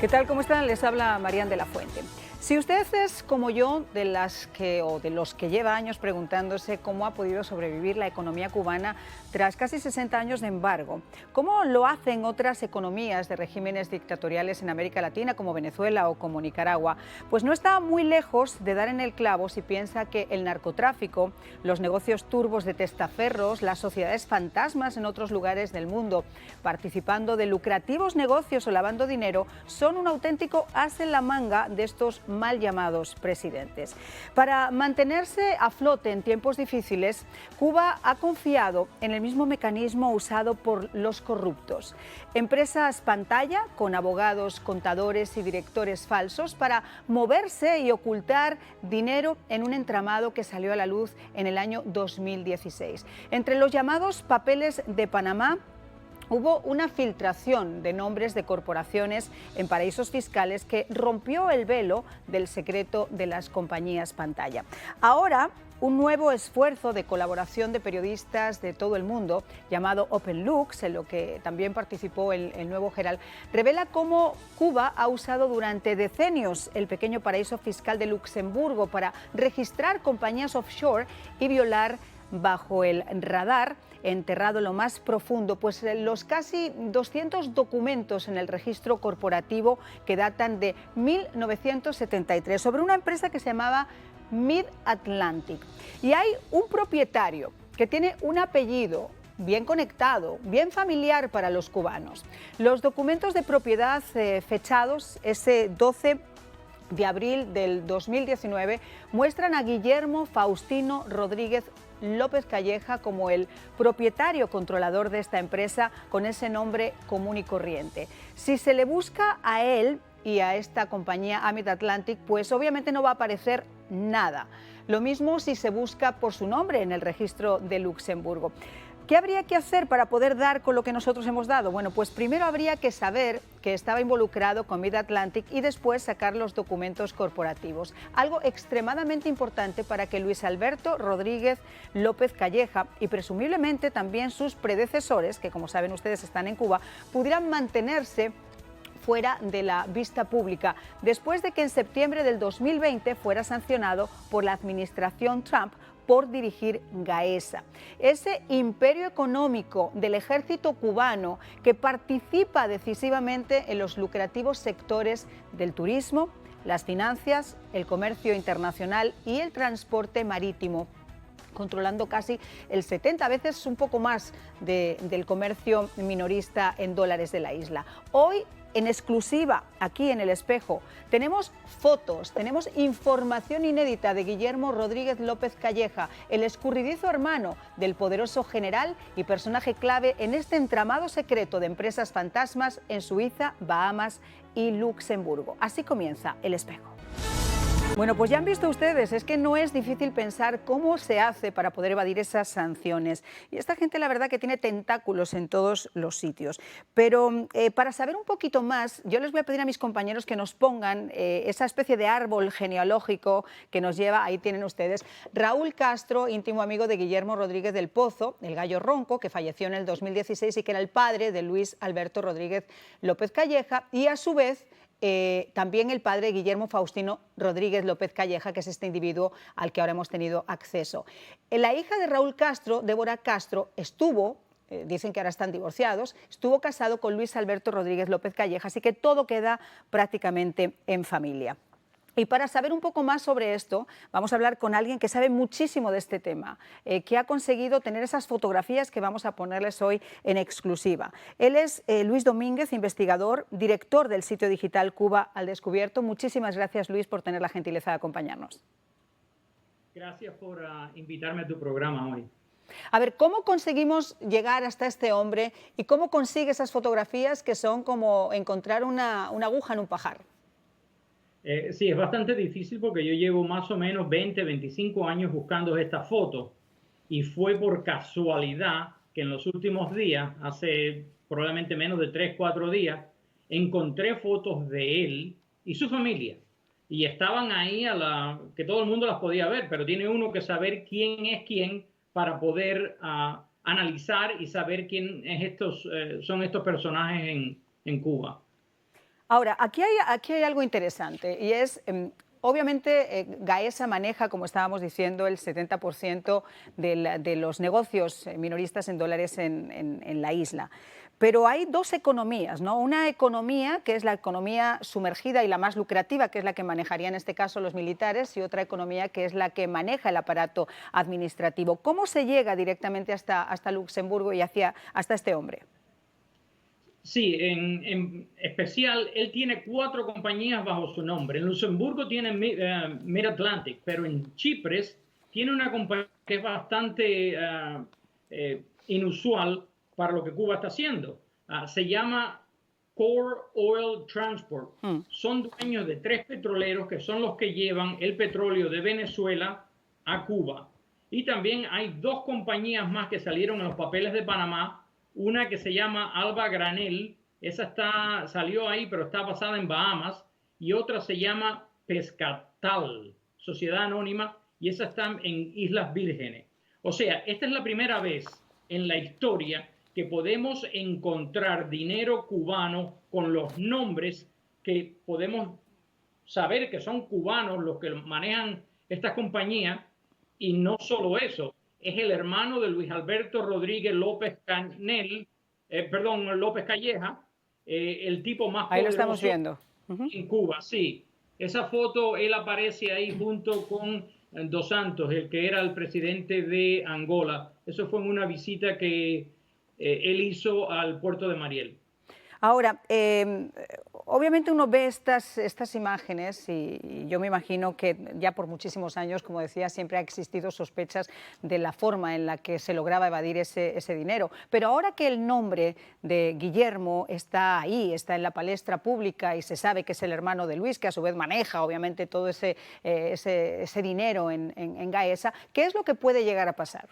¿Qué tal? ¿Cómo están? Les habla Marían de la Fuente. Si usted es como yo, de los que lleva años preguntándose cómo ha podido sobrevivir la economía cubana tras casi 60 años de embargo, cómo lo hacen otras economías de regímenes dictatoriales en América Latina como Venezuela o como Nicaragua, pues no está muy lejos de dar en el clavo si piensa que el narcotráfico, los negocios turbos de testaferros, las sociedades fantasmas en otros lugares del mundo, participando de lucrativos negocios o lavando dinero, son un auténtico as en la manga de estos mal llamados presidentes. Para mantenerse a flote en tiempos difíciles, Cuba ha confiado en el mismo mecanismo usado por los corruptos. Empresas pantalla con abogados, contadores y directores falsos para moverse y ocultar dinero en un entramado que salió a la luz en el año 2016. Entre los llamados papeles de Panamá, hubo una filtración de nombres de corporaciones en paraísos fiscales que rompió el velo del secreto de las compañías pantalla. Ahora, un nuevo esfuerzo de colaboración de periodistas de todo el mundo, llamado Open Lux, en lo que también participó el nuevo Herald, revela cómo Cuba ha usado durante decenios el pequeño paraíso fiscal de Luxemburgo para registrar compañías offshore y violar bajo el radar, enterrado en lo más profundo, pues los casi 200 documentos en el registro corporativo que datan de 1973 sobre una empresa que se llamaba Mid-Atlantic. Y hay un propietario que tiene un apellido bien conectado, bien familiar para los cubanos. Los documentos de propiedad fechados ese 12 de abril del 2019 muestran a Guillermo Faustino Rodríguez López Calleja como el propietario controlador de esta empresa con ese nombre común y corriente. Si se le busca a él y a esta compañía Mid-Atlantic, pues obviamente no va a aparecer nada. Lo mismo si se busca por su nombre en el registro de Luxemburgo. ¿Qué habría que hacer para poder dar con lo que nosotros hemos dado? Bueno, pues primero habría que saber que estaba involucrado con Mid-Atlantic y después sacar los documentos corporativos. Algo extremadamente importante para que Luis Alberto Rodríguez López Calleja y presumiblemente también sus predecesores, que como saben ustedes están en Cuba, pudieran mantenerse fuera de la vista pública, después de que en septiembre del 2020 fuera sancionado por la administración Trump por dirigir Gaesa, ese imperio económico del ejército cubano que participa decisivamente en los lucrativos sectores del turismo, las finanzas, el comercio internacional y el transporte marítimo, controlando casi el 70, a veces un poco más del comercio minorista en dólares de la isla. Hoy, en exclusiva, aquí en El Espejo, tenemos fotos, tenemos información inédita de Guillermo Rodríguez López Calleja, el escurridizo hermano del poderoso general y personaje clave en este entramado secreto de empresas fantasmas en Suiza, Bahamas y Luxemburgo. Así comienza El Espejo. Bueno, pues ya han visto ustedes, es que no es difícil pensar cómo se hace para poder evadir esas sanciones. Y esta gente, la verdad, que tiene tentáculos en todos los sitios. Pero para saber un poquito más, yo les voy a pedir a mis compañeros que nos pongan esa especie de árbol genealógico que nos lleva, ahí tienen ustedes, Raúl Castro, íntimo amigo de Guillermo Rodríguez del Pozo, el gallo ronco, que falleció en el 2016 y que era el padre de Luis Alberto Rodríguez López Calleja, y a su vez también el padre Guillermo Faustino Rodríguez López Calleja, que es este individuo al que ahora hemos tenido acceso. La hija de Raúl Castro, Débora Castro, dicen que ahora están divorciados, estuvo casado con Luis Alberto Rodríguez López Calleja, así que todo queda prácticamente en familia. Y para saber un poco más sobre esto, vamos a hablar con alguien que sabe muchísimo de este tema, que ha conseguido tener esas fotografías que vamos a ponerles hoy en exclusiva. Él es Luis Domínguez, investigador, director del sitio digital Cuba al Descubierto. Muchísimas gracias, Luis, por tener la gentileza de acompañarnos. Gracias por invitarme a tu programa hoy. A ver, ¿cómo conseguimos llegar hasta este hombre y cómo consigue esas fotografías que son como encontrar una aguja en un pajar? Sí, es bastante difícil porque yo llevo más o menos 20, 25 años buscando esta foto y fue por casualidad que en los últimos días, hace probablemente menos de 3, 4 días, encontré fotos de él y su familia y estaban ahí que todo el mundo las podía ver, pero tiene uno que saber quién es quién para poder analizar y saber quién es son estos personajes en Cuba. Ahora, aquí hay algo interesante y es, obviamente, Gaesa maneja, como estábamos diciendo, el 70% de los negocios minoristas en dólares en la isla. Pero hay dos economías, ¿no? Una economía que es la economía sumergida y la más lucrativa, que es la que manejarían en este caso los militares, y otra economía que es la que maneja el aparato administrativo. ¿Cómo se llega directamente hasta Luxemburgo y hasta este hombre? Sí, en especial, él tiene 4 compañías bajo su nombre. En Luxemburgo tiene Mid-Atlantic, pero en Chipre tiene una compañía que es bastante inusual para lo que Cuba está haciendo. Se llama Core Oil Transport. Son dueños de 3 petroleros que son los que llevan el petróleo de Venezuela a Cuba. Y también hay 2 compañías más que salieron en los papeles de Panamá. Una que se llama Alba Granel, esa salió ahí, pero está basada en Bahamas, y otra se llama Pescatal, Sociedad Anónima, y esa está en Islas Vírgenes. O sea, esta es la primera vez en la historia que podemos encontrar dinero cubano con los nombres que podemos saber que son cubanos los que manejan estas compañías, y no solo eso, es el hermano de Luis Alberto Rodríguez López Canel, López Calleja, el tipo más Ahí lo poderoso estamos viendo. en Cuba, sí. Esa foto, él aparece ahí junto con Dos Santos, el que era el presidente de Angola. Eso fue en una visita que él hizo al puerto de Mariel. Ahora, obviamente uno ve estas imágenes y yo me imagino que ya por muchísimos años, como decía, siempre ha existido sospechas de la forma en la que se lograba evadir ese dinero. Pero ahora que el nombre de Guillermo está ahí, está en la palestra pública y se sabe que es el hermano de Luis, que a su vez maneja obviamente todo ese dinero en Gaesa, ¿qué es lo que puede llegar a pasar?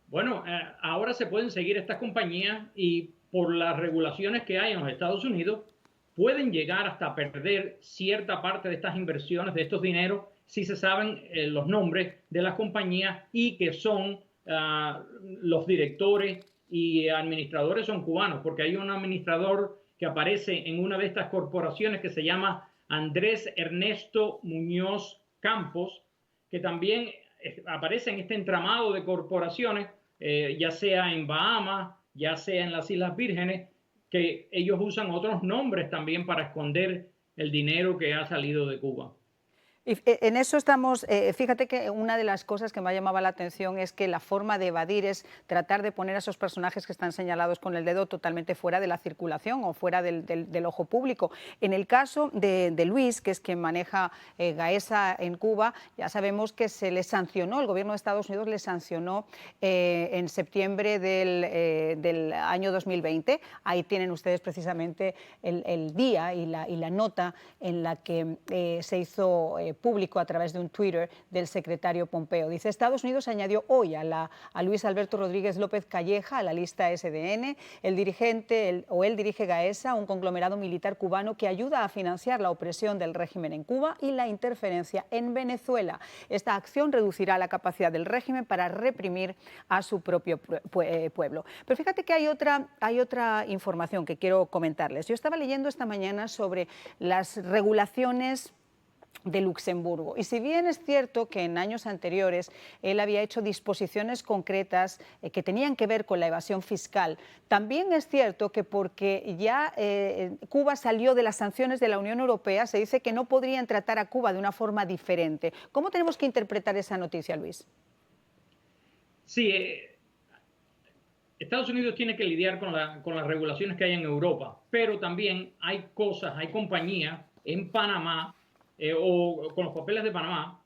Bueno, ahora se pueden seguir estas compañías y por las regulaciones que hay en los Estados Unidos, pueden llegar hasta perder cierta parte de estas inversiones, de estos dineros, si se saben los nombres de las compañías y que son los directores y administradores son cubanos, porque hay un administrador que aparece en una de estas corporaciones que se llama Andrés Ernesto Muñoz Campos, que también aparece en este entramado de corporaciones, ya sea en Bahamas, ya sea en las Islas Vírgenes, que ellos usan otros nombres también para esconder el dinero que ha salido de Cuba. Y en eso estamos, fíjate que una de las cosas que me ha llamado la atención es que la forma de evadir es tratar de poner a esos personajes que están señalados con el dedo totalmente fuera de la circulación o fuera del ojo público. En el caso de Luis, que es quien maneja Gaesa en Cuba, ya sabemos que se le sancionó, el gobierno de Estados Unidos le sancionó en septiembre del año 2020. Ahí tienen ustedes precisamente el día y la nota en la que se hizo público a través de un Twitter del secretario Pompeo. Dice, Estados Unidos añadió hoy a Luis Alberto Rodríguez López Calleja a la lista SDN. Él dirige Gaesa, un conglomerado militar cubano que ayuda a financiar la opresión del régimen en Cuba y la interferencia en Venezuela. Esta acción reducirá la capacidad del régimen para reprimir a su propio pueblo. Pero fíjate que hay otra información que quiero comentarles. Yo estaba leyendo esta mañana sobre las regulaciones de Luxemburgo. Y si bien es cierto que en años anteriores él había hecho disposiciones concretas que tenían que ver con la evasión fiscal, también es cierto que porque ya Cuba salió de las sanciones de la Unión Europea, se dice que no podrían tratar a Cuba de una forma diferente. ¿Cómo tenemos que interpretar esa noticia, Luis? Sí, Estados Unidos tiene que lidiar con las regulaciones que hay en Europa, pero también hay compañías en Panamá o con los papeles de Panamá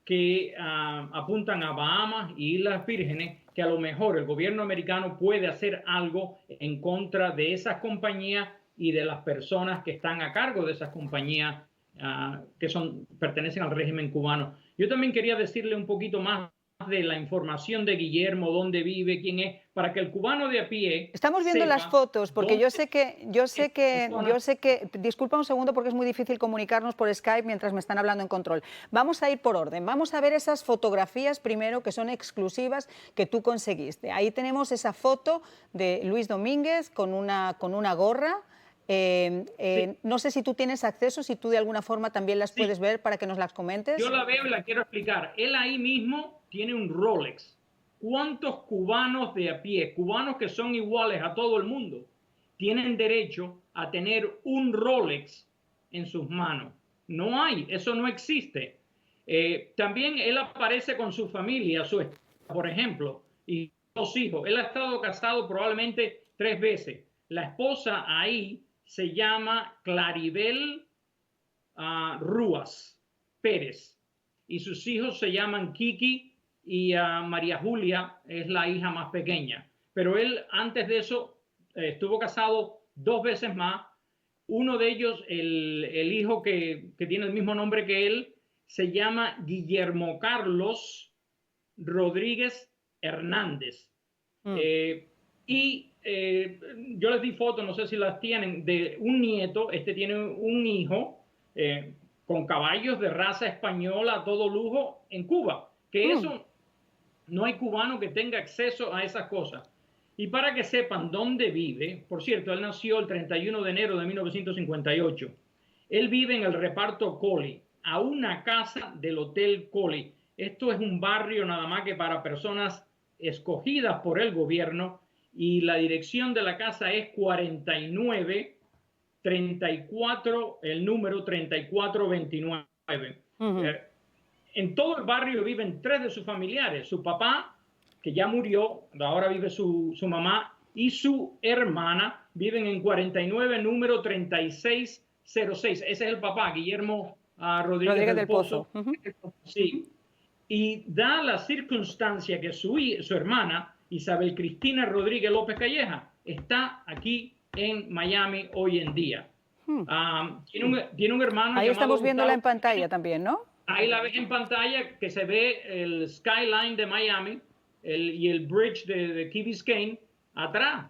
que apuntan a Bahamas y Islas Vírgenes, que a lo mejor el gobierno americano puede hacer algo en contra de esas compañías y de las personas que están a cargo de esas compañías que pertenecen al régimen cubano. Yo también quería decirle un poquito más de la información de Guillermo, dónde vive, quién es, para que el cubano de a pie estamos viendo las fotos, porque yo sé que, disculpa un segundo porque es muy difícil comunicarnos por Skype mientras me están hablando en control. Vamos a ir por orden, vamos a ver esas fotografías primero que son exclusivas que tú conseguiste. Ahí tenemos esa foto de Luis Domínguez con una gorra. Sí, No sé si tú tienes acceso, si tú de alguna forma también las sí. puedes ver para que nos las Yo comentes. la veo y la quiero explicar. Él ahí mismo tiene un Rolex. ¿Cuántos cubanos de a pie, cubanos que son iguales a todo el mundo, tienen derecho a tener un Rolex en sus manos? No hay, eso no existe. También él aparece con su familia, su esposa, por ejemplo, y dos hijos. Él ha estado casado probablemente 3 veces. La esposa ahí se llama Claribel Rúas Pérez y sus hijos se llaman Kiki y María Julia es la hija más pequeña. Pero él antes de eso estuvo casado 2 veces más. Uno de ellos, el hijo que tiene el mismo nombre que él, se llama Guillermo Carlos Rodríguez Hernández. Mm. Eh, y yo les di fotos, no sé si las tienen, de un nieto. Este tiene un hijo con caballos de raza española a todo lujo en Cuba. Que Mm. eso no hay cubano que tenga acceso a esas cosas. Y para que sepan dónde vive, por cierto, él nació el 31 de enero de 1958. Él vive en el reparto Coli, a una casa del Hotel Coli. Esto es un barrio nada más que para personas escogidas por el gobierno y la dirección de la casa es 4934, el número 3429. Ujú. En todo el barrio viven 3 de sus familiares. Su papá, que ya murió, ahora vive su mamá, y su hermana viven en 49, número 3606. Ese es el papá, Guillermo Rodríguez Rodríguez del del Pozo. Pozo. Ujú. Sí. Y da la circunstancia que su hermana, Isabel Cristina Rodríguez López Calleja, está aquí en Miami hoy en día. Mm. Tiene un hermano Ahí llamado estamos viéndola Gustavo. en pantalla también, ¿no? Ahí la ves en pantalla que se ve el skyline de Miami y el bridge de Key Biscayne atrás.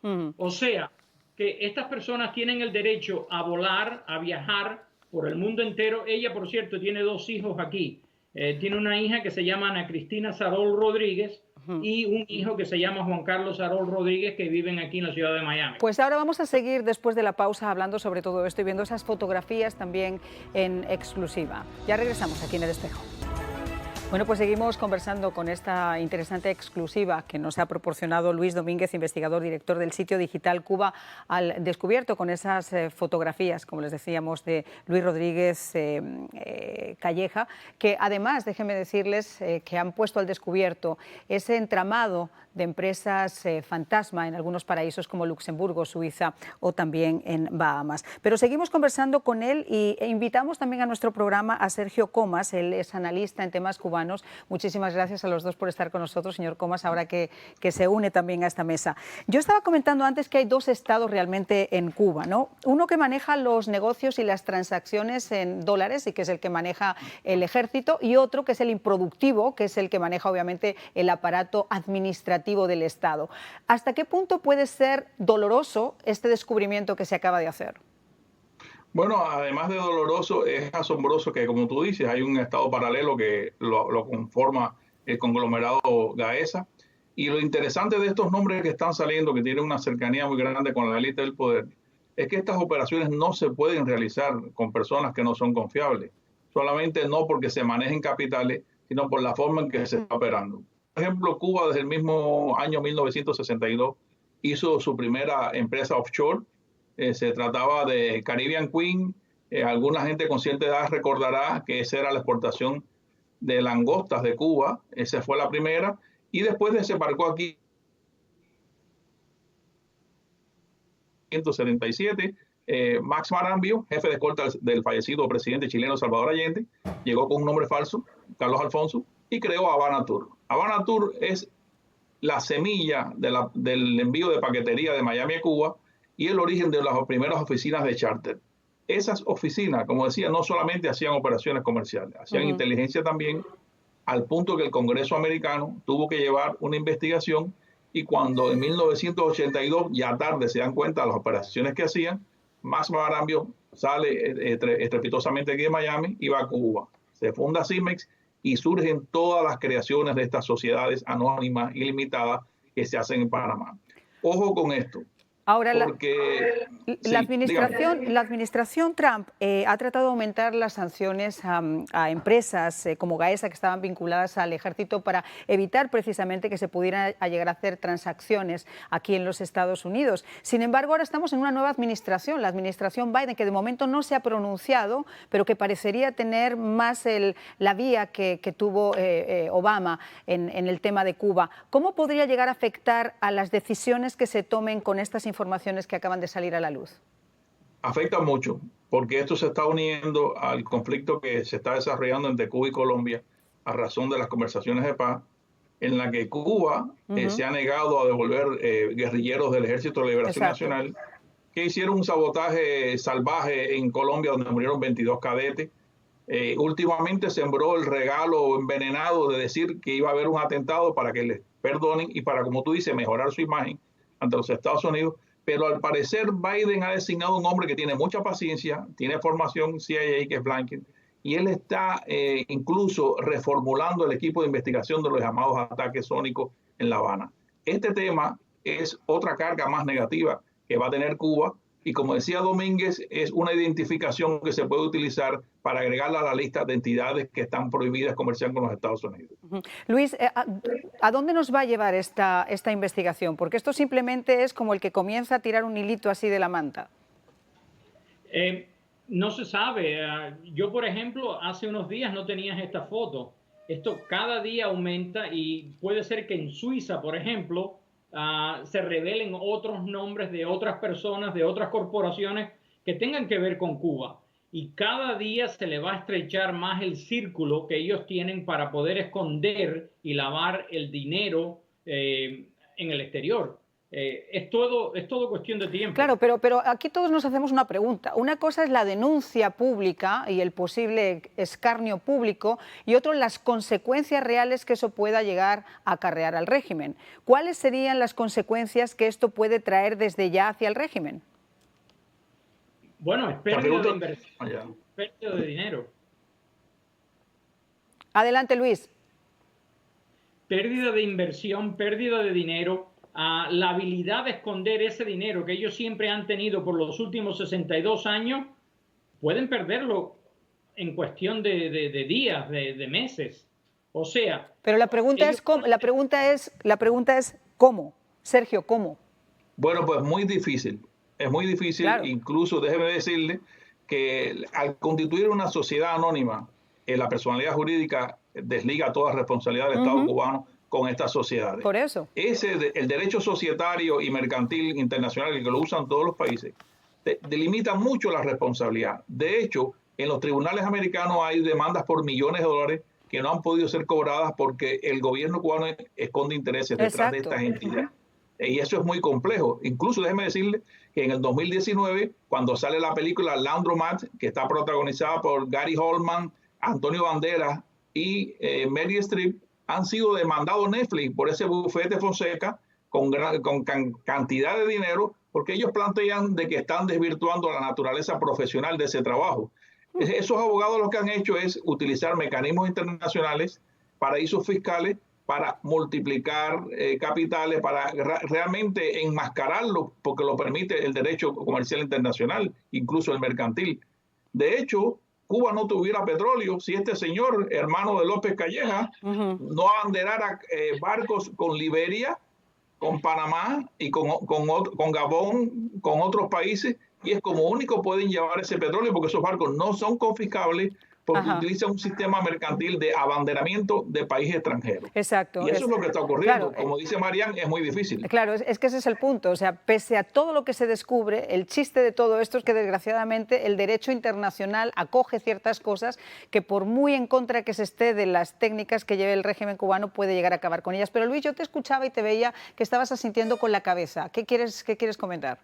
Ujú. O sea, que estas personas tienen el derecho a volar, a viajar por el mundo entero. Ella, por cierto, tiene 2 hijos aquí. Tiene una hija que se llama Ana Cristina Sarol Rodríguez Ujú. y un hijo que se llama Juan Carlos Sarol Rodríguez, que viven aquí en la ciudad de Miami. Pues ahora vamos a seguir después de la pausa hablando sobre todo esto y viendo esas fotografías también en exclusiva. Ya regresamos aquí en El Espejo. Bueno, pues seguimos conversando con esta interesante exclusiva que nos ha proporcionado Luis Domínguez, investigador, director del sitio digital Cuba al Descubierto, con esas fotografías, como les decíamos, de Luis Rodríguez Calleja, que además, déjenme decirles, que han puesto al descubierto ese entramado de empresas fantasma en algunos paraísos como Luxemburgo, Suiza o también en Bahamas. Pero seguimos conversando con él e invitamos también a nuestro programa a Sergio Comas. Él es analista en temas cubanos. Muchísimas gracias a los dos por estar con nosotros, señor Comas, ahora que se une también a esta mesa. Yo estaba comentando antes que hay dos estados realmente en Cuba, ¿no? Uno que maneja los negocios y las transacciones en dólares y que es el que maneja el ejército, y otro que es el improductivo, que es el que maneja obviamente el aparato administrativo del Estado. ¿Hasta qué punto puede ser doloroso este descubrimiento que se acaba de hacer? Bueno, además de doloroso, es asombroso que, como tú dices, hay un estado paralelo que lo conforma el conglomerado Gaesa. Y lo interesante de estos nombres que están saliendo, que tienen una cercanía muy grande con la élite del poder, es que estas operaciones no se pueden realizar con personas que no son confiables. Solamente no porque se manejen capitales, sino por la forma en que se está operando. Por ejemplo, Cuba desde el mismo año 1962 hizo su primera empresa offshore. Se trataba de Caribbean Queen. Alguna gente con cierta edad recordará que esa era la exportación de langostas de Cuba. Esa fue la primera. Y después desembarcó aquí en 1977. Max Marambio, jefe de escolta del fallecido presidente chileno Salvador Allende, llegó con un nombre falso, Carlos Alfonso, y creó Habana Tour. Habana Tour es la semilla del envío de paquetería de Miami a Cuba y el origen de las primeras oficinas de charter. Esas oficinas, como decía, no solamente hacían operaciones comerciales, hacían inteligencia también, al punto que el Congreso americano tuvo que llevar una investigación, y cuando en 1982, ya tarde, se dan cuenta de las operaciones que hacían, Max Marambio sale estrepitosamente aquí de Miami y va a Cuba. Se funda CIMEX y surgen todas las creaciones de estas sociedades anónimas ilimitadas que se hacen en Panamá. Ojo con esto. Ahora, porque la sí, dígame. administración Trump ha tratado de aumentar las sanciones a empresas como Gaesa que estaban vinculadas al ejército para evitar precisamente que se pudieran llegar a hacer transacciones aquí en los Estados Unidos. Sin embargo, ahora estamos en una nueva administración, la administración Biden, que de momento no se ha pronunciado, pero que parecería tener más la vía que tuvo Obama en el tema de Cuba. ¿Cómo podría llegar a afectar a las decisiones que se tomen con estas informaciones que acaban de salir a la luz? Afecta mucho, porque esto se está uniendo al conflicto que se está desarrollando entre Cuba y Colombia a razón de las conversaciones de paz, en la que Cuba se ha negado a devolver guerrilleros del Ejército de Liberación Exacto. Nacional que hicieron un sabotaje salvaje en Colombia donde murieron 22 cadetes. Últimamente sembró el regalo envenenado de decir que iba a haber un atentado para que les perdonen y para, como tú dices, mejorar su imagen ante los Estados Unidos. Pero al parecer Biden ha designado un hombre que tiene mucha paciencia, tiene formación CIA, que es Blanken, y él está incluso reformulando el equipo de investigación de los llamados ataques sónicos en La Habana. Este tema es otra carga más negativa que va a tener Cuba, y como decía Domínguez, es una identificación que se puede utilizar para agregarla a la lista de entidades que están prohibidas comerciar con los Estados Unidos. Luis, ¿a dónde nos va a llevar esta investigación? Porque esto simplemente es como el que comienza a tirar un hilito así de la manta. No se sabe. Yo, por ejemplo, hace unos días no tenías esta foto. Esto cada día aumenta y puede ser que en Suiza, por ejemplo, se revelen otros nombres de otras personas, de otras corporaciones que tengan que ver con Cuba. Y cada día se le va a estrechar más el círculo que ellos tienen para poder esconder y lavar el dinero en el exterior. Es todo cuestión de tiempo. Claro, pero aquí todos nos hacemos una pregunta. Una cosa es la denuncia pública y el posible escarnio público, y otro las consecuencias reales que eso pueda llegar a acarrear al régimen. ¿Cuáles serían las consecuencias que esto puede traer desde ya hacia el régimen? Bueno, es pérdida de inversión, pérdida de dinero. Adelante, Luis. Pérdida de inversión, pérdida de dinero. La habilidad de esconder ese dinero que ellos siempre han tenido por los últimos 62 años, pueden perderlo en cuestión de días, de meses. O sea... Pero la pregunta es ¿cómo? Sergio, ¿cómo? Bueno, pues muy difícil. Es muy difícil. Claro. Incluso déjeme decirle que al constituir una sociedad anónima, la personalidad jurídica desliga toda responsabilidad del Estado cubano con estas sociedades. Por eso. El derecho societario y mercantil internacional, que lo usan todos los países, delimita mucho la responsabilidad. De hecho, en los tribunales americanos hay demandas por millones de dólares que no han podido ser cobradas porque el gobierno cubano esconde intereses detrás de estas entidades. Y eso es muy complejo. Incluso déjeme decirle que en el 2019, cuando sale la película Laundromat, que está protagonizada por Gary Oldman, Antonio Banderas y Meryl Streep, han sido demandados Netflix por ese bufete Fonseca con cantidad de dinero, porque ellos plantean de que están desvirtuando la naturaleza profesional de ese trabajo. Esos abogados lo que han hecho es utilizar mecanismos internacionales, paraísos fiscales, para multiplicar capitales, para realmente enmascararlo, porque lo permite el derecho comercial internacional, incluso el mercantil. De hecho, Cuba no tuviera petróleo si este señor, hermano de López Calleja, no abanderara barcos con Liberia, con Panamá y con Gabón, con otros países, y es como único pueden llevar ese petróleo porque esos barcos no son confiscables porque utilizan un sistema mercantil de abanderamiento de países extranjeros. Exacto. Y eso es lo que está ocurriendo. Claro, como dice Marian, es muy difícil. Claro, es que ese es el punto. O sea, pese a todo lo que se descubre, el chiste de todo esto es que desgraciadamente el derecho internacional acoge ciertas cosas que por muy en contra que se esté de las técnicas que lleve el régimen cubano puede llegar a acabar con ellas. Pero Luis, yo te escuchaba y te veía que estabas asintiendo con la cabeza. ¿Qué quieres comentar?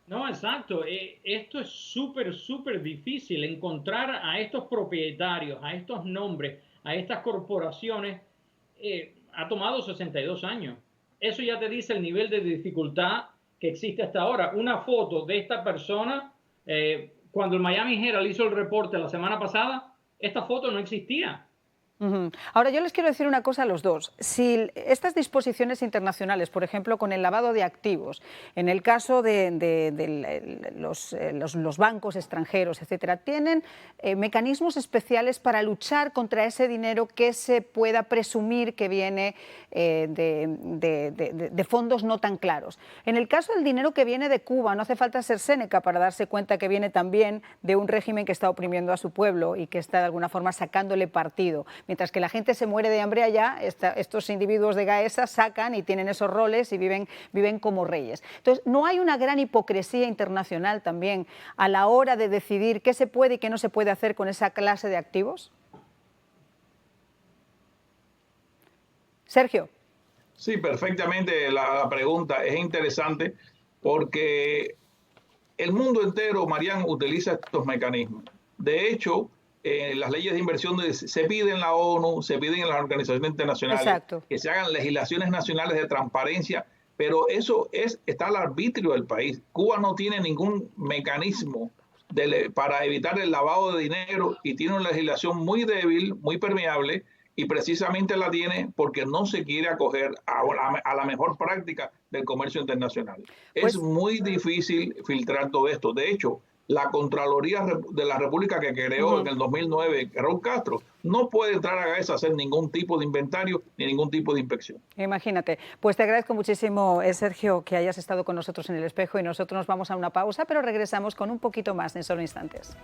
No, exacto. Esto es súper difícil. Encontrar a estos propietarios, a estos nombres, a estas corporaciones, ha tomado 62 años. Eso ya te dice el nivel de dificultad que existe hasta ahora. Una foto de esta persona, cuando el Miami Herald hizo el reporte la semana pasada, esta foto no existía. Ahora, yo les quiero decir una cosa a los dos. Si estas disposiciones internacionales, por ejemplo, con el lavado de activos, en el caso de los bancos extranjeros, etcétera, tienen mecanismos especiales para luchar contra ese dinero que se pueda presumir que viene de fondos no tan claros. En el caso del dinero que viene de Cuba, no hace falta ser Séneca para darse cuenta que viene también de un régimen que está oprimiendo a su pueblo y que está de alguna forma sacándole partido. Mientras que la gente se muere de hambre allá, estos individuos de Gaesa sacan y tienen esos roles y viven como reyes. Entonces, ¿no hay una gran hipocresía internacional también a la hora de decidir qué se puede y qué no se puede hacer con esa clase de activos? Sergio. Sí, perfectamente la pregunta es interesante porque el mundo entero, Marian, utiliza estos mecanismos. De hecho, las leyes de inversión se piden en la ONU, se piden en las organizaciones internacionales. Exacto. Que se hagan legislaciones nacionales de transparencia, pero eso está al arbitrio del país. Cuba no tiene ningún mecanismo para evitar el lavado de dinero y tiene una legislación muy débil, muy permeable, y precisamente la tiene porque no se quiere acoger a la mejor práctica del comercio internacional. Pues, es muy difícil filtrar todo esto. De hecho, la Contraloría de la República que creó en el 2009 Raúl Castro no puede entrar a Gaesa a hacer ningún tipo de inventario ni ningún tipo de inspección. Imagínate. Pues te agradezco muchísimo, Sergio, que hayas estado con nosotros en El Espejo, y nosotros nos vamos a una pausa, pero regresamos con un poquito más en solo instantes.